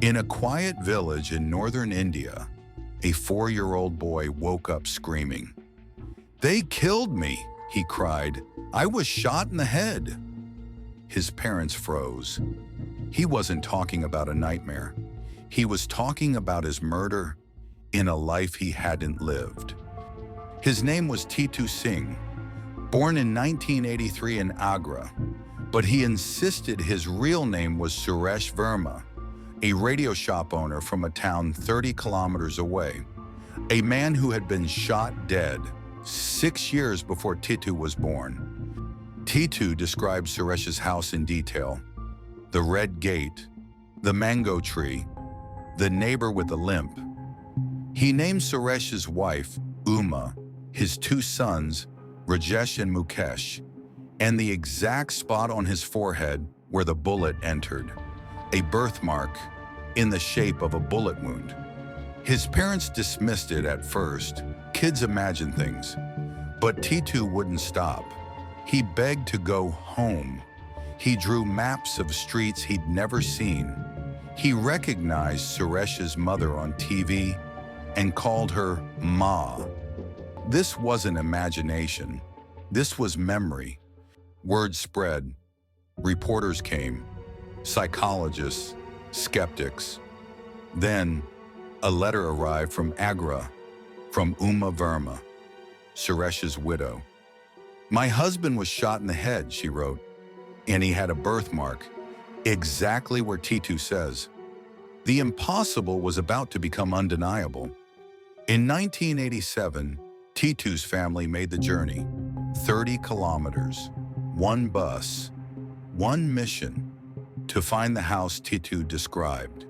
In a quiet village in northern India, a 4-year-old boy woke up screaming. "They killed me," he cried. "I was shot in the head." His parents froze. He wasn't talking about a nightmare. He was talking about his murder in a life he hadn't lived. His name was Titu Singh, born in 1983 in Agra, but he insisted his real name was Suresh Verma, a radio shop owner from a town 30 kilometers away, a man who had been shot dead 6 years before Titu was born. Titu described Suresh's house in detail: the red gate, the mango tree, the neighbor with a limp. He named Suresh's wife, Uma, his 2 sons, Rajesh and Mukesh, and the exact spot on his forehead where the bullet entered, a birthmark in the shape of a bullet wound. His parents dismissed it at first. Kids imagine things. But Titu wouldn't stop. He begged to go home. He drew maps of streets he'd never seen. He recognized Suresh's mother on TV and called her Ma. This wasn't imagination. This was memory. Word spread. Reporters came. Psychologists. Skeptics. Then, a letter arrived from Agra, from Uma Verma, Suresh's widow. "My husband was shot in the head," she wrote, "and he had a birthmark, exactly where Titu says." The impossible was about to become undeniable. In 1987, Titu's family made the journey, 30 kilometers, 1 bus, 1 mission, to find the house Titu described.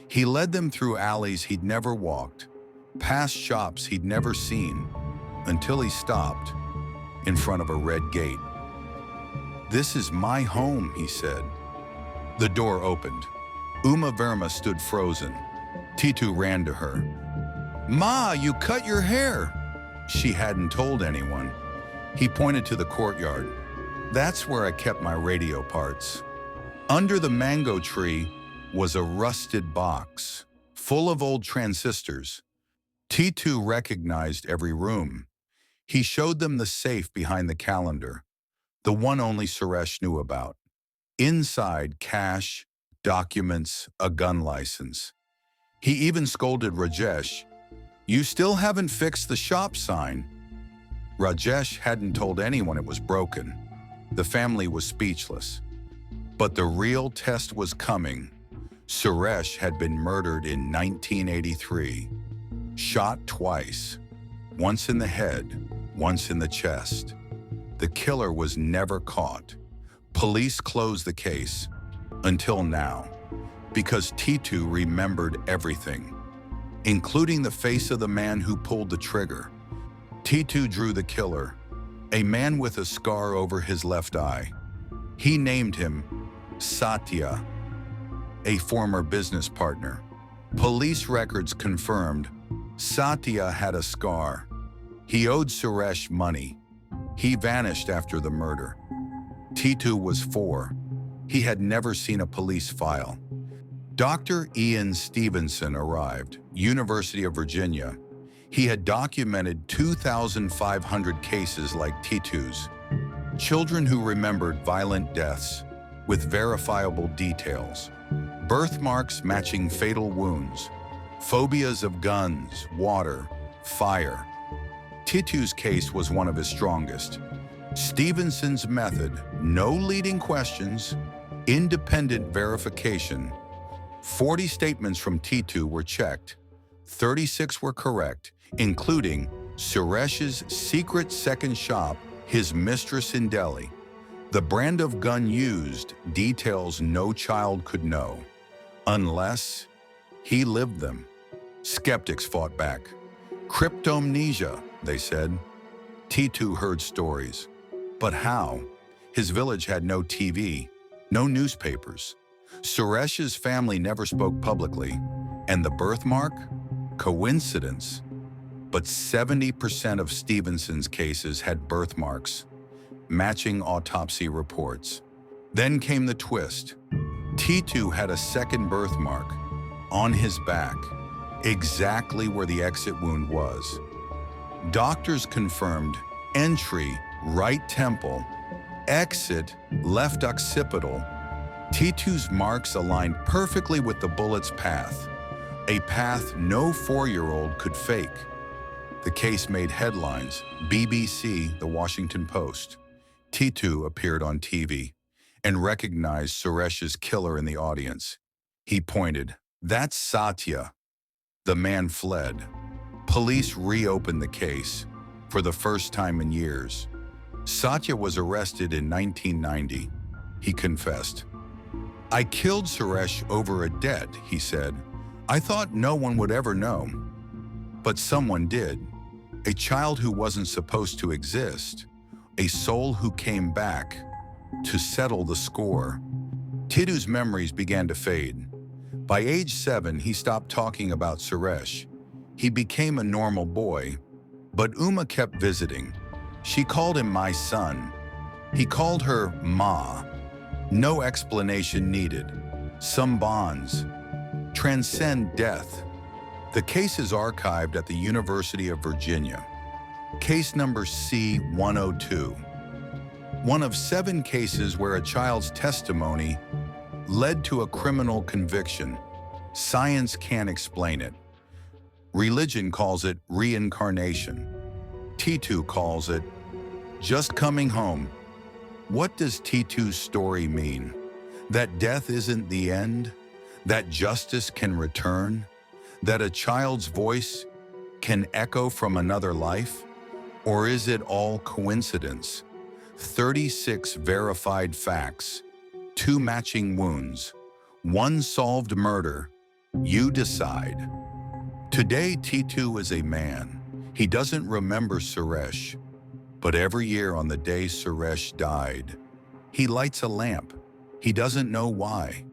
He led them through alleys he'd never walked, past shops he'd never seen, until he stopped in front of a red gate. "This is my home," he said. The door opened. Uma Verma stood frozen. Titu ran to her. "Ma, you cut your hair!" She hadn't told anyone. He pointed to the courtyard. "That's where I kept my radio parts." Under the mango tree was a rusted box, full of old transistors. Titu recognized every room. He showed them the safe behind the calendar, the one only Suresh knew about. Inside, cash, documents, a gun license. He even scolded Rajesh, "You still haven't fixed the shop sign." Rajesh hadn't told anyone it was broken. The family was speechless. But the real test was coming. Suresh had been murdered in 1983, shot twice, once in the head, once in the chest. The killer was never caught. Police closed the case, until now, because Titu remembered everything, including the face of the man who pulled the trigger. Titu drew the killer, a man with a scar over his left eye. He named him Satya, a former business partner. Police records confirmed Satya had a scar. He owed Suresh money. He vanished after the murder. Titu was 4. He had never seen a police file. Dr. Ian Stevenson arrived, University of Virginia. He had documented 2,500 cases like Titu's. Children who remembered violent deaths with verifiable details. Birthmarks matching fatal wounds. Phobias of guns, water, fire. Titu's case was one of his strongest. Stevenson's method, no leading questions, independent verification. 40 statements from Titu were checked. 36 were correct, including Suresh's secret second shop, his mistress in Delhi. The brand of gun used, details no child could know, unless he lived them. Skeptics fought back. Cryptomnesia, they said. Titu heard stories. But how? His village had no TV, no newspapers. Suresh's family never spoke publicly. And the birthmark? Coincidence. But 70% of Stevenson's cases had birthmarks, matching autopsy reports. Then came the twist. Titu had a second birthmark, on his back, exactly where the exit wound was. Doctors confirmed entry, right temple, exit, left occipital. T2's marks aligned perfectly with the bullet's path, a path no 4-year-old could fake. The case made headlines, BBC, The Washington Post. T2 appeared on TV and recognized Suresh's killer in the audience. He pointed, "That's Satya." The man fled. Police reopened the case for the first time in years. Satya was arrested in 1990. He confessed, "I killed Suresh over a debt," he said. "I thought no one would ever know. But someone did. A child who wasn't supposed to exist. A soul who came back to settle the score." Tiddu's memories began to fade. By age 7, he stopped talking about Suresh. He became a normal boy, but Uma kept visiting. She called him my son. He called her Ma. No explanation needed. Some bonds transcend death. The case is archived at the University of Virginia. Case number C-102. One of 7 cases where a child's testimony led to a criminal conviction. Science can't explain it. Religion calls it reincarnation. T2 calls it just coming home. What does T2's story mean? That death isn't the end? That justice can return? That a child's voice can echo from another life? Or is it all coincidence? 36 verified facts, 2 matching wounds, 1 solved murder. You decide. Today, T2 is a man. He doesn't remember Suresh, but every year on the day Suresh died, he lights a lamp. He doesn't know why.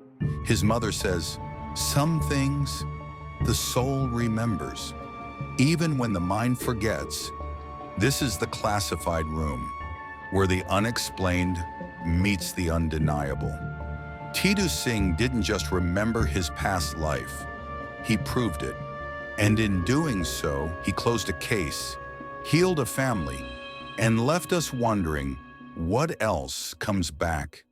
His mother says, "Some things the soul remembers, even when the mind forgets." This is the classified room, where the unexplained meets the undeniable. T2 Singh didn't just remember his past life, he proved it. And in doing so, he closed a case, healed a family, and left us wondering what else comes back